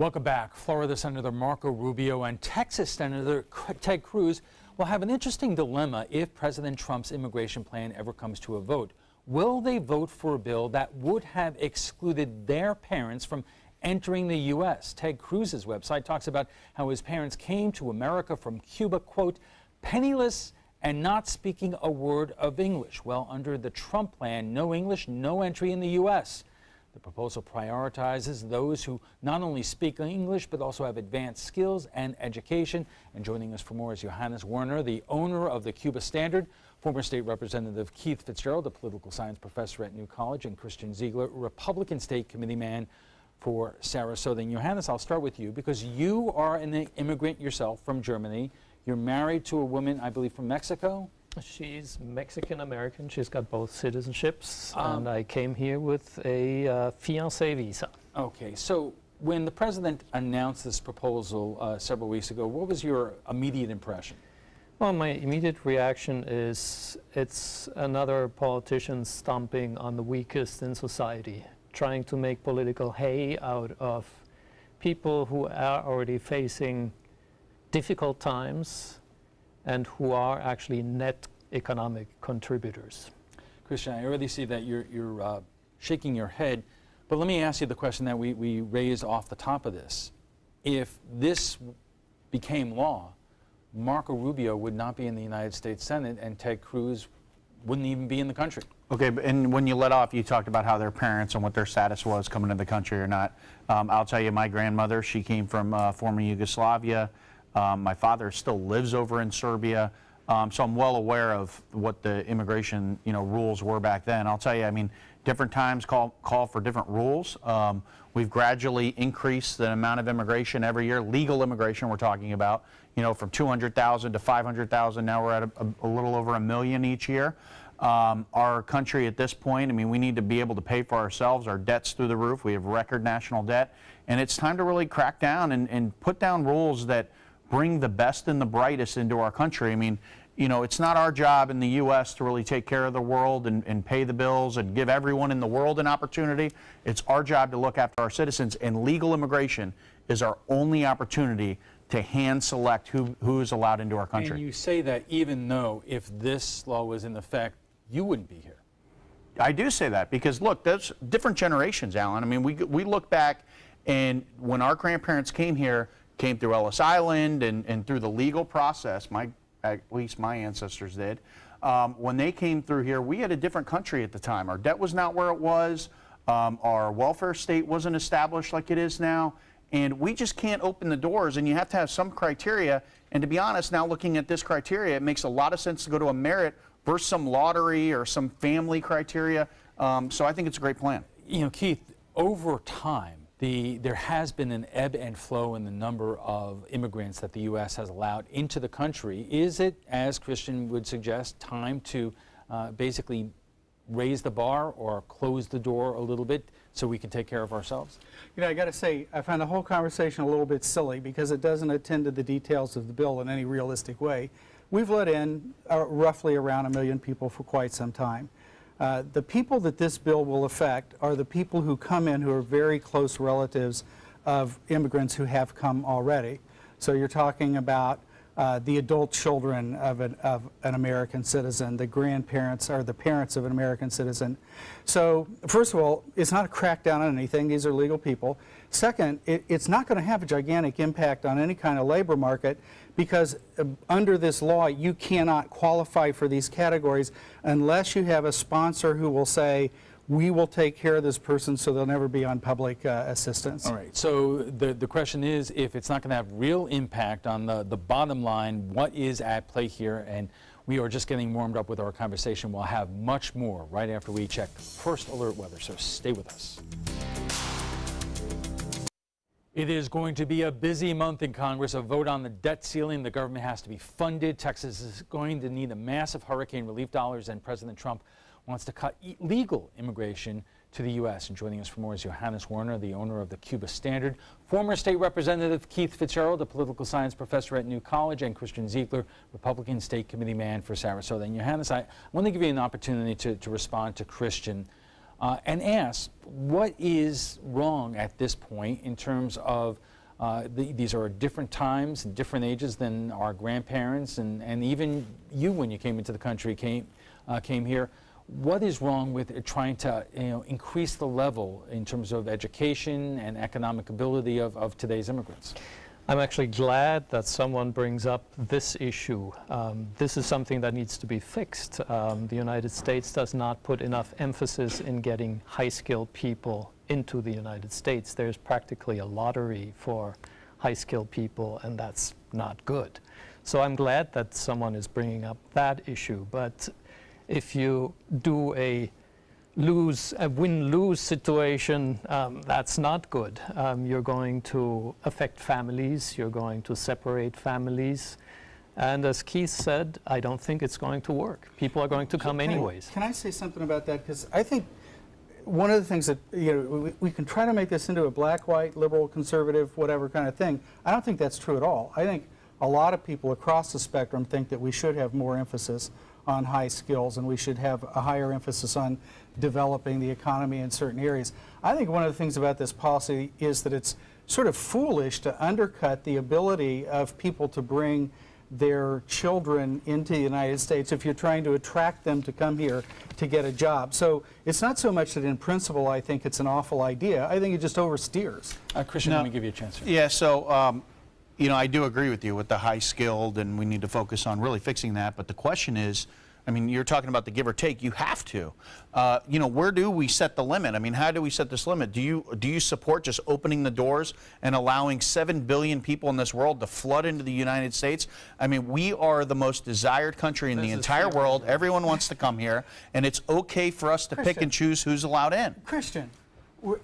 Welcome back. Florida Senator Marco Rubio and Texas Senator Ted Cruz will have an interesting dilemma if President Trump's immigration plan ever comes to a vote. Will they vote for a bill that would have excluded their parents from entering the U.S.? Ted Cruz's website talks about how his parents came to America from Cuba, quote, penniless and not speaking a word of English. Well, under the Trump plan, no English, no entry in the U.S. The proposal prioritizes those who not only speak English, but also have advanced skills and education. And joining us for more is Johannes Werner, the owner of the Cuba Standard, former State Representative Keith Fitzgerald, a political science professor at New College, and Christian Ziegler, Republican State Committee man for Sarasota. And Johannes, I'll start with you because you are an immigrant yourself from Germany. You're married to a woman, I believe, from Mexico? She's Mexican-American. She's got both citizenships, and I came here with a fiancé visa. Okay, so when the president announced this proposal several weeks ago, what was your immediate impression? Well, my immediate reaction is it's another politician stomping on the weakest in society, trying to make political hay out of people who are already facing difficult times and who are actually net economic contributors. Christian, I already see that you're shaking your head, but let me ask you the question that we raised off the top of this. If this became law, Marco Rubio would not be in the United States Senate and Ted Cruz wouldn't even be in the country. Okay, and when you let off, you talked about how their parents and what their status was coming to the country or not. I'll tell you, my grandmother, she came from former Yugoslavia. My father still lives over in Serbia, so I'm well aware of what the immigration, rules were back then. I'll tell you, I mean, different times call for different rules. We've gradually increased the amount of immigration every year, legal immigration we're talking about, from 200,000 to 500,000. Now we're at a little over 1 million each year. Our country at this point, I mean, we need to be able to pay for ourselves. Our debt's through the roof. We have record national debt, and it's time to really crack down and put down rules that bring the best and the brightest into our country. I mean, it's not our job in the U.S. to really take care of the world and pay the bills and give everyone in the world an opportunity. It's our job to look after our citizens, and legal immigration is our only opportunity to hand select who is allowed into our country. And you say that even though if this law was in effect, you wouldn't be here. I do say that because, look, there's different generations, Alan. I mean, we look back, and when our grandparents came here, came through Ellis Island and through the legal process, at least my ancestors did. When they came through here, we had a different country at the time. Our debt was not where it was. Our welfare state wasn't established like it is now. And we just can't open the doors, and you have to have some criteria. And to be honest, now looking at this criteria, it makes a lot of sense to go to a merit versus some lottery or some family criteria. So I think it's a great plan. Keith, over time, there has been an ebb and flow in the number of immigrants that the U.S. has allowed into the country. Is it, as Christian would suggest, time to basically raise the bar or close the door a little bit so we can take care of ourselves? I got to say, I find the whole conversation a little bit silly because it doesn't attend to the details of the bill in any realistic way. We've let in roughly around 1 million people for quite some time. The people that this bill will affect are the people who come in who are very close relatives of immigrants who have come already. So you're talking about the adult children of an American citizen, the grandparents or the parents of an American citizen. So first of all, it's not a crackdown on anything. These are legal people. Second, it's not going to have a gigantic impact on any kind of labor market because under this law, you cannot qualify for these categories unless you have a sponsor who will say, we will take care of this person so they'll never be on public assistance. All right, so the question is, if it's not going to have real impact on the bottom line, what is at play here? And we are just getting warmed up with our conversation. We'll have much more right after we check First Alert Weather, so stay with us. It is going to be a busy month in Congress. A vote on the debt ceiling. The government has to be funded. Texas is going to need a massive hurricane relief dollars, and President Trump wants to cut legal immigration to the U.S. And joining us for more is Johannes Werner, the owner of the Cuba Standard, former State Representative Keith Fitzgerald, a political science professor at New College, and Christian Ziegler, Republican State Committee man for Sarasota. And Johannes, I want to give you an opportunity to respond to Christian. and ask what is wrong at this point in terms of these are different times and different ages than our grandparents and even you when you came into the country came here. What is wrong with trying to increase the level in terms of education and economic ability of today's immigrants? I'm actually glad that someone brings up this issue. This is something that needs to be fixed. The United States does not put enough emphasis in getting high-skilled people into the United States. There's practically a lottery for high-skilled people, and that's not good. So I'm glad that someone is bringing up that issue. But if you do a win-lose situation, that's not good. You're going to affect families, you're going to separate families, and as Keith said, I don't think it's going to work. People are going to come anyways. Can I say something about that? Because I think one of the things that, we can try to make this into a black, white, liberal, conservative, whatever kind of thing. I don't think that's true at all. I think a lot of people across the spectrum think that we should have more emphasis on high skills, and we should have a higher emphasis on developing the economy in certain areas. I think one of the things about this policy is that it's sort of foolish to undercut the ability of people to bring their children into the United States if you're trying to attract them to come here to get a job. So it's not so much that in principle I think it's an awful idea. I think it just oversteers. Christian, let me give you a chance here. Yeah, so I do agree with you with the high skilled, and we need to focus on really fixing that. But the question is, I mean, you're talking about the give or take. You have to. Where do we set the limit? I mean, how do we set this limit? Do you support just opening the doors and allowing 7 billion people in this world to flood into the United States? I mean, we are the most desired country in the entire world. Everyone wants to come here, and it's okay for us to pick and choose who's allowed in. Christian,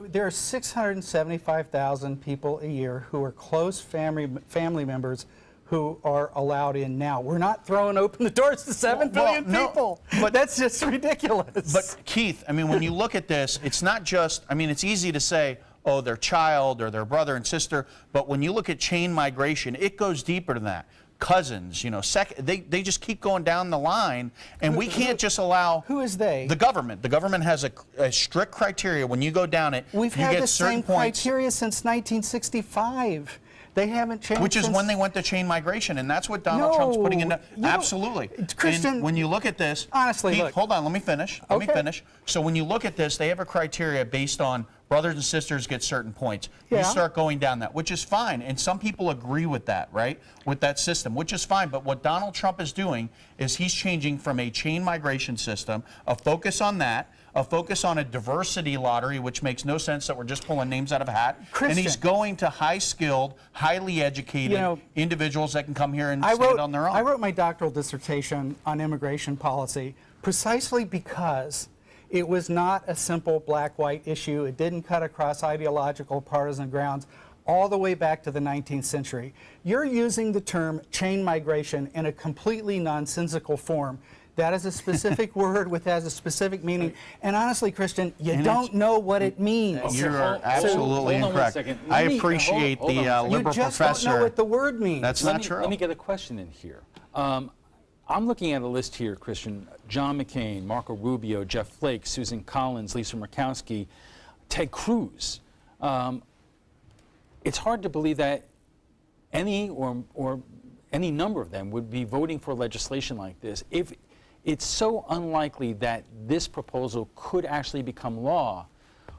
there are 675,000 people a year who are close family members who are allowed in now. We're not throwing open the doors to 7 billion people. But that's just ridiculous. But Keith, I mean, when you look at this, it's not just, I mean, it's easy to say, oh, their child or their brother and sister, but when you look at chain migration, it goes deeper than that. Cousins, they just keep going down the line, and we can't just allow. Who is they? The government. The government has a strict criteria. When you go down it, We've you had get the certain same points. criteria since 1965. They haven't changed. Which is when they went to chain migration, and that's what Donald Trump's putting into. Absolutely. Christian, and when you look at this, honestly, Keith, look. hold on, let me finish. Let me finish. So when you look at this, they have a criteria based on brothers and sisters get certain points. Yeah. You start going down that, which is fine, and some people agree with that, right? With that system, which is fine. But what Donald Trump is doing is he's changing from a chain migration system, a focus on that, a focus on a diversity lottery, which makes no sense that we're just pulling names out of a hat. Christian, and he's going to high-skilled, highly educated individuals that can come here and stand on their own. I wrote my doctoral dissertation on immigration policy precisely because it was not a simple black-white issue. It didn't cut across ideological, partisan grounds all the way back to the 19th century. You're using the term chain migration in a completely nonsensical form. That is a specific word which has a specific meaning. And honestly, Christian, you don't know what it means. You're absolutely incorrect. I appreciate the liberal professor. You just don't know what the word means. That's not true. Let me get a question in here. I'm looking at a list here, Christian. John McCain, Marco Rubio, Jeff Flake, Susan Collins, Lisa Murkowski, Ted Cruz. It's hard to believe that any or any number of them would be voting for legislation like this. If it's so unlikely that this proposal could actually become law,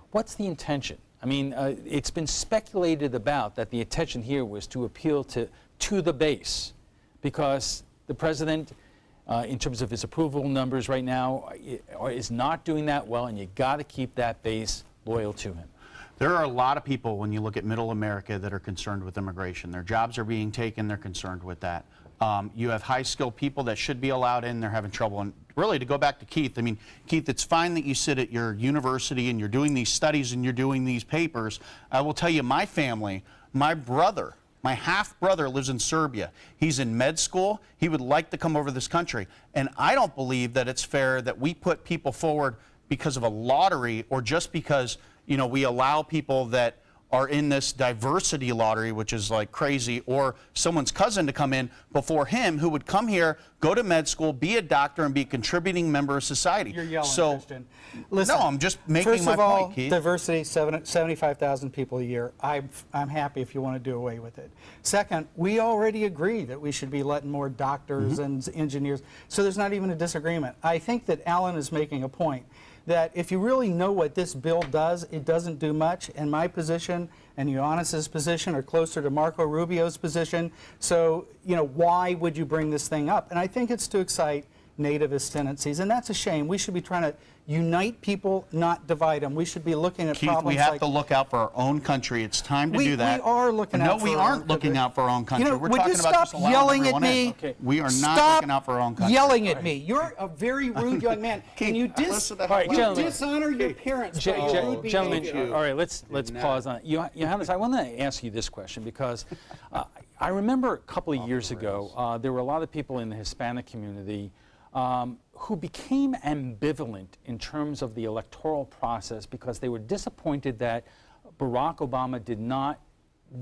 what's the intention? I mean, it's been speculated about that the intention here was to appeal to the base, because the president, in terms of his approval numbers right now, is not doing that well, and you got to keep that base loyal to him. There are a lot of people, when you look at middle America, that are concerned with immigration. Their jobs are being taken, they're concerned with that. You have high-skilled people that should be allowed in, they're having trouble. And really, to go back to Keith, I mean, Keith, it's fine that you sit at your university and you're doing these studies and you're doing these papers. I will tell you, my family, my brother, my half-brother lives in Serbia. He's in med school. He would like to come over to this country. And I don't believe that it's fair that we put people forward because of a lottery or just because, we allow people that are in this diversity lottery, which is like crazy, or someone's cousin to come in before him who would come here, go to med school, be a doctor, and be a contributing member of society. You're yelling, so, Christian. Listen, no, I'm just making my point, Keith. Diversity, 75,000 people a year. I'm happy if you want to do away with it. Second, we already agree that we should be letting more doctors and engineers, so there's not even a disagreement. I think that Alan is making a point that if you really know what this bill does, it doesn't do much. And my position and Ioannis's position are closer to Marco Rubio's position. So, you know, why would you bring this thing up? And I think it's to excite nativist tendencies, and that's a shame. We should be trying to unite people, not divide them. We should be looking at Keith, problems we have like, to look out for our own country. It's time to do that. We are looking out for No, we aren't looking out for our own country. You know, We're would talking you about stop just allowing yelling at everyone me? in. Okay. We are not Stop looking out for our own country. yelling at me. You're a very rude young man. Keith, and you listen to how you loud you are. dishonor your parents by your rude Gentlemen, behavior. all right, let's pause on it. Johannes, I want to ask you this question because I remember a couple of years ago, there were a lot of people in the Hispanic community who became ambivalent in terms of the electoral process because they were disappointed that Barack Obama did not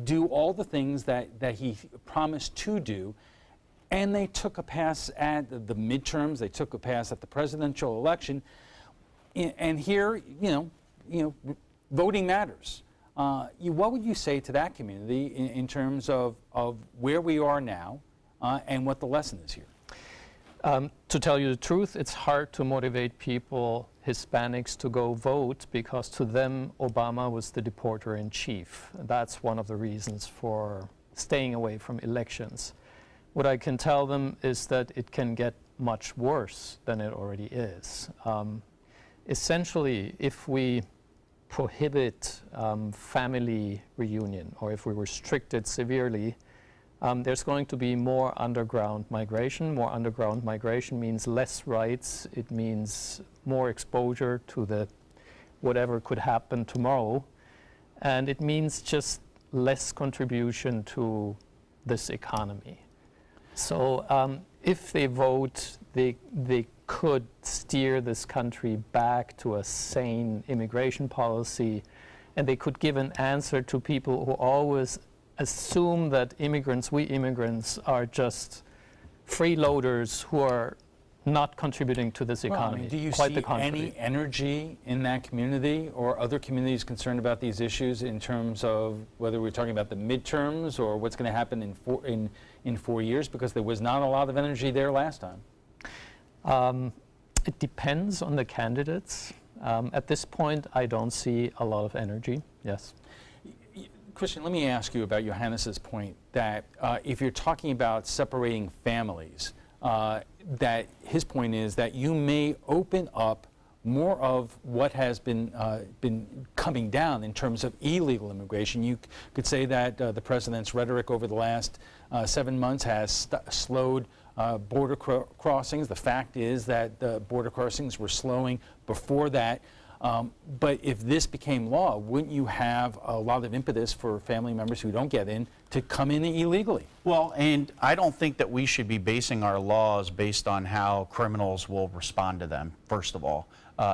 do all the things that he promised to do. And they took a pass at the midterms, they took a pass at the presidential election. And here, you know, voting matters. What would you say to that community in terms of where we are now and what the lesson is here? To tell you the truth, it's hard to motivate people, Hispanics, to go vote because to them Obama was the deporter in chief. That's one of the reasons for staying away from elections. What I can tell them is that it can get much worse than it already is. Essentially, if we prohibit family reunion or if we restrict it severely, there's going to be more underground migration. More underground migration means less rights. It means more exposure to the whatever could happen tomorrow. And it means just less contribution to this economy. So if they vote, they could steer this country back to a sane immigration policy, and they could give an answer to people who always assume that we immigrants, are just freeloaders who are not contributing to this economy. Well, I mean, do you Quite see the contrary. any energy in that community or other communities concerned about these issues in terms of whether we're talking about the midterms or what's going to happen in 4 years? Because there was not a lot of energy there last time. It depends on the candidates. At this point, I don't see a lot of energy, yes. Christian, let me ask you about Johannes's point that if you're talking about separating families, that his point is that you may open up more of what has been coming down in terms of illegal immigration. You could say that the president's rhetoric over the last 7 months has slowed border crossings. The fact is that the border crossings were slowing before that. But if this became law, wouldn't you have a lot of impetus for family members who don't get in to come in illegally? Well, and I don't think that we should be basing our laws based on how criminals will respond to them, first of all.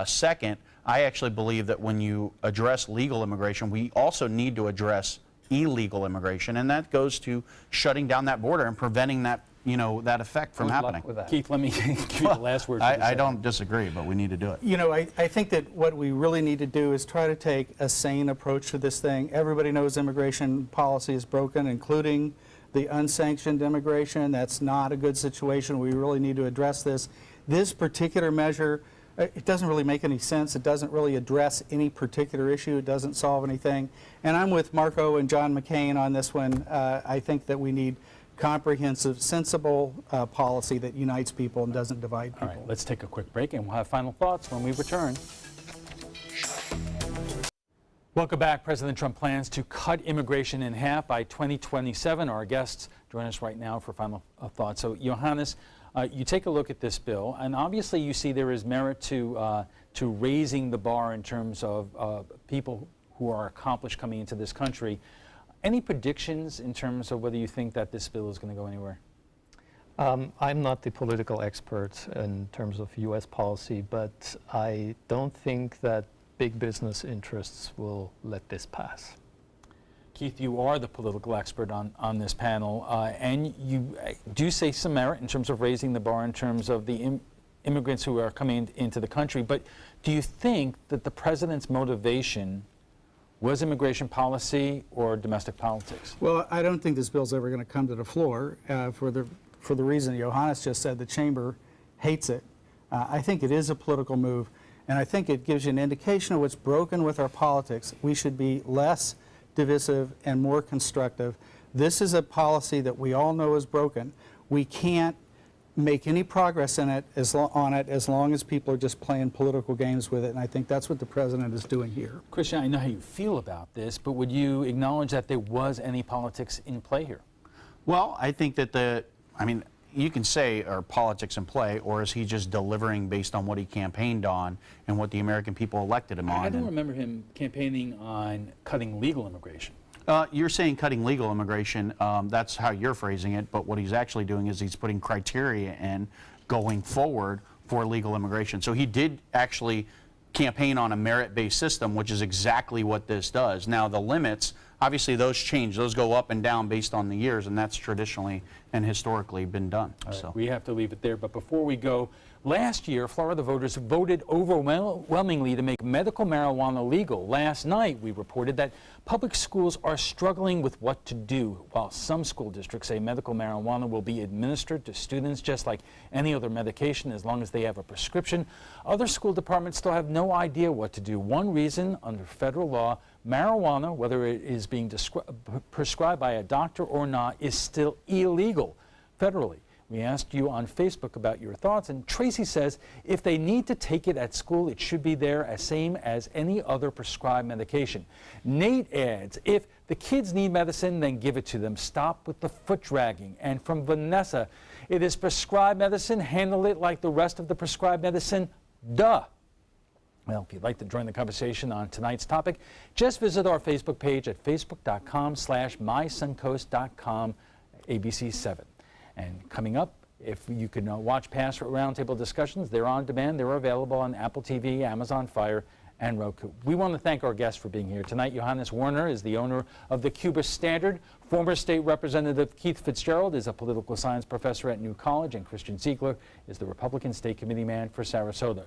Second, I actually believe that when you address legal immigration, we also need to address illegal immigration, and that goes to shutting down that border and preventing that, you know, that effect from happening. Keith, let me give you the last word. I don't disagree, but we need to do it. You know, I think that what we really need to do is try to take a sane approach to this thing. Everybody knows immigration policy is broken, including the unsanctioned immigration. That's not a good situation. We really need to address this. This particular measure, it doesn't really make any sense. It doesn't really address any particular issue. It doesn't solve anything. And I'm with Marco and John McCain on this one. I think that we need comprehensive, sensible policy that unites people and doesn't divide people. All right, let's take a quick break and we'll have final thoughts when we return. Welcome back. President Trump plans to cut immigration in half by 2027. Our guests join us right now for final thoughts. So, Johannes, you take a look at this bill, and obviously you see there is merit to raising the bar in terms of people who are accomplished coming into this country. Any predictions in terms of whether you think that this bill is going to go anywhere? I'm not the political expert in terms of U.S. policy, but I don't think that big business interests will let this pass. Keith, you are the political expert on this panel, and you do say some merit in terms of raising the bar in terms of the immigrants who are coming into the country. But do you think that the president's motivation was immigration policy or domestic politics? Well, I don't think this bill's ever going to come to the floor for the reason Johannes just said. The chamber hates it. I think it is a political move, and I think it gives you an indication of what's broken with our politics. We should be less divisive and more constructive. This is a policy that we all know is broken. We can't make any progress in it as long as people are just playing political games with it, and I think that's what the president is doing here. Christian, I know how you feel about this, but would you acknowledge that there was any politics in play here? Well, I think that you can say, are politics in play, or is he just delivering based on what he campaigned on and what the American people elected him on? I don't remember him campaigning on cutting legal immigration. You're saying cutting legal immigration, that's how you're phrasing it, but what he's actually doing is he's putting criteria in going forward for legal immigration. So he did actually campaign on a merit-based system, which is exactly what this does. Now, the limits, obviously those change. Those go up and down based on the years, and that's traditionally and historically been done. All right, so we have to leave it there, but before we go, last year, Florida voters voted overwhelmingly to make medical marijuana legal. Last night, we reported that public schools are struggling with what to do. While some school districts say medical marijuana will be administered to students just like any other medication as long as they have a prescription, other school departments still have no idea what to do. One reason, under federal law, marijuana, whether it is being prescribed by a doctor or not, is still illegal federally. We asked you on Facebook about your thoughts, and Tracy says if they need to take it at school, it should be there as same as any other prescribed medication. Nate adds, if the kids need medicine, then give it to them. Stop with the foot dragging. And from Vanessa, it is prescribed medicine. Handle it like the rest of the prescribed medicine. Duh. Well, if you'd like to join the conversation on tonight's topic, just visit our Facebook page at facebook.com/mysuncoast.com ABC7. And coming up, if you can watch past Roundtable discussions, they're on demand. They're available on Apple TV, Amazon Fire, and Roku. We want to thank our guests for being here tonight. Johannes Werner is the owner of the Cuba Standard. Former State Representative Keith Fitzgerald is a political science professor at New College, and Christian Ziegler is the Republican State Committee man for Sarasota.